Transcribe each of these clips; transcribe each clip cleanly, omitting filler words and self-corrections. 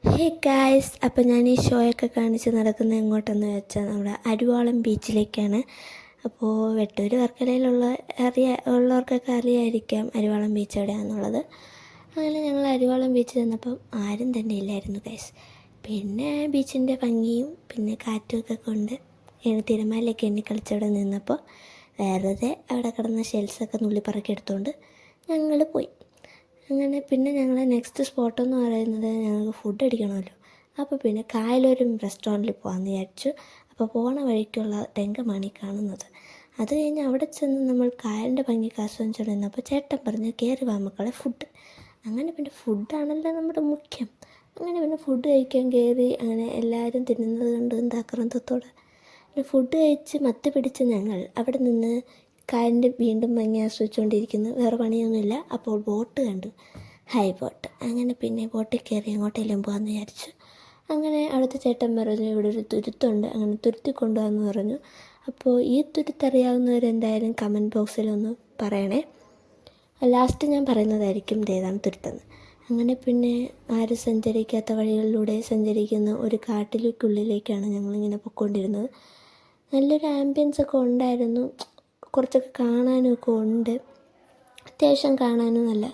Hey guys, അപ്പോൾ ഞാൻ ഈ ഷോയൊക്കെ കാണിച്ച് നടക്കുന്നത് എങ്ങോട്ടെന്ന് വെച്ചാൽ നമ്മുടെ അരുവാളം ബീച്ചിലേക്കാണ്. അപ്പോൾ വെട്ടൂർ വർക്കലയിലുള്ള ഉള്ളവർക്കൊക്കെ അറിയായിരിക്കാം അരുവാളം ബീച്ച് എവിടെയാണെന്നുള്ളത്. അങ്ങനെ ഞങ്ങൾ അരുവാളം ബീച്ചിൽ ചെന്നപ്പം ആരും തന്നെ ഇല്ലായിരുന്നു ഗൈസ്. പിന്നെ ബീച്ചിൻ്റെ ഭംഗിയും പിന്നെ കാറ്റുമൊക്കെ കൊണ്ട് തിരമാലയൊക്കെ എണ്ണിക്കളിച്ചവിടെ നിന്നപ്പോൾ വെറുതെ അവിടെ കിടന്ന ഷെൽസൊക്കെ നുള്ളിപ്പറക്കിയെടുത്തുകൊണ്ട് ഞങ്ങൾ പോയി. അങ്ങനെ പിന്നെ ഞങ്ങൾ നെക്സ്റ്റ് സ്പോട്ടെന്ന് പറയുന്നത് ഞങ്ങൾക്ക് ഫുഡ് അടിക്കണമല്ലോ. അപ്പോൾ പിന്നെ കായലൂരും റെസ്റ്റോറൻറ്റിൽ പോകാമെന്ന് വിചാരിച്ചു. അപ്പോൾ പോണ വഴിക്കുള്ള രംഗമാണ് ഈ കാണുന്നത്. അത് കഴിഞ്ഞ് അവിടെ ചെന്ന് നമ്മൾ കായലിൻ്റെ ഭംഗിക്ക് ആസ്വദിച്ചുകൊണ്ടിരുന്നപ്പോൾ ചേട്ടൻ പറഞ്ഞു കയറി വാ മക്കളെ ഫുഡ്. അങ്ങനെ പിന്നെ ഫുഡാണല്ലോ നമ്മുടെ മുഖ്യം. അങ്ങനെ പിന്നെ ഫുഡ് കഴിക്കാൻ കയറി. അങ്ങനെ എല്ലാവരും തിന്നുന്നത് കൊണ്ട് എന്താക്രാന്തത്തോടെ പിന്നെ ഫുഡ് കഴിച്ച് മത്ത് പിടിച്ച ഞങ്ങൾ അവിടെ നിന്ന് കായലിൻ്റെ വീണ്ടും ഭംഗി ആസ്വദിച്ചുകൊണ്ടിരിക്കുന്നു. വേറെ പണിയൊന്നുമില്ല. അപ്പോൾ ബോട്ട് കണ്ടു, ഹൈ ബോട്ട്. അങ്ങനെ പിന്നെ ബോട്ടിൽ കയറി എങ്ങോട്ടെങ്കിലും പോകാമെന്ന് വിചാരിച്ചു. അങ്ങനെ അവിടുത്തെ ചേട്ടൻ പറഞ്ഞു ഇവിടെ ഒരു തുരുത്തുണ്ട്, അങ്ങനെ തുരുത്തി കൊണ്ടുപോകാമെന്ന് പറഞ്ഞു. അപ്പോൾ ഈ തുരുത്തറിയാവുന്നവരെന്തായാലും കമൻറ്റ് ബോക്സിലൊന്ന് പറയണേ. ലാസ്റ്റ് ഞാൻ പറയുന്നതായിരിക്കും ഏതാണ് തുരുത്തെന്ന്. അങ്ങനെ പിന്നെ ആരും സഞ്ചരിക്കാത്ത വഴികളിലൂടെ സഞ്ചരിക്കുന്ന ഒരു കാട്ടിലേക്കുള്ളിലേക്കാണ് ഞങ്ങളിങ്ങനെ പൊയ്ക്കൊണ്ടിരുന്നത്. നല്ലൊരു ആംബിയൻസൊക്കെ ഉണ്ടായിരുന്നു. കുറച്ചൊക്കെ കാണാനുമൊക്കെ ഉണ്ട്. അത്യാവശ്യം കാണാനും നല്ല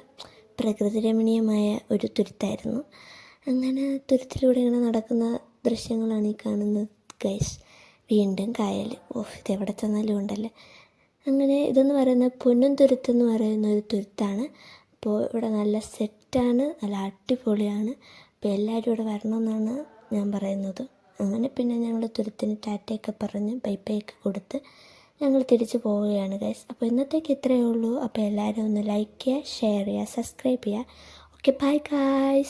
പ്രകൃതി രമണീയമായ ഒരു തുരുത്തായിരുന്നു. അങ്ങനെ തുരുത്തിലൂടെ ഇങ്ങനെ നടക്കുന്ന ദൃശ്യങ്ങളാണ് ഈ കാണുന്നത് ഗൈസ്. വീണ്ടും കായൽ, ഇതെവിടെ ചെന്നാലും ഉണ്ടല്ലേ. അങ്ങനെ ഇതെന്ന് പറയുന്നത് പൊന്നും തുരുത്തെന്ന് പറയുന്ന ഒരു തുരുത്താണ്. അപ്പോൾ ഇവിടെ നല്ല സെറ്റാണ്, നല്ല അടിപൊളിയാണ്. അപ്പോൾ എല്ലാവരും ഇവിടെ വരണമെന്നാണ് ഞാൻ പറയുന്നത്. അങ്ങനെ പിന്നെ ഞങ്ങൾ തുരുത്തിന് ടാറ്റയൊക്കെ പറഞ്ഞ് ബൈബൈയൊക്കെ കൊടുത്ത് ഞങ്ങൾ തിരിച്ചു പോവുകയാണ് ഗൈസ്. അപ്പോൾ ഇന്നത്തേക്ക് ഇത്രയേ ഉള്ളൂ. അപ്പോൾ എല്ലാവരും ഒന്ന് ലൈക്ക് ചെയ്യുക, ഷെയർ ചെയ്യുക, സബ്സ്ക്രൈബ് ചെയ്യുക. Okay, bye guys.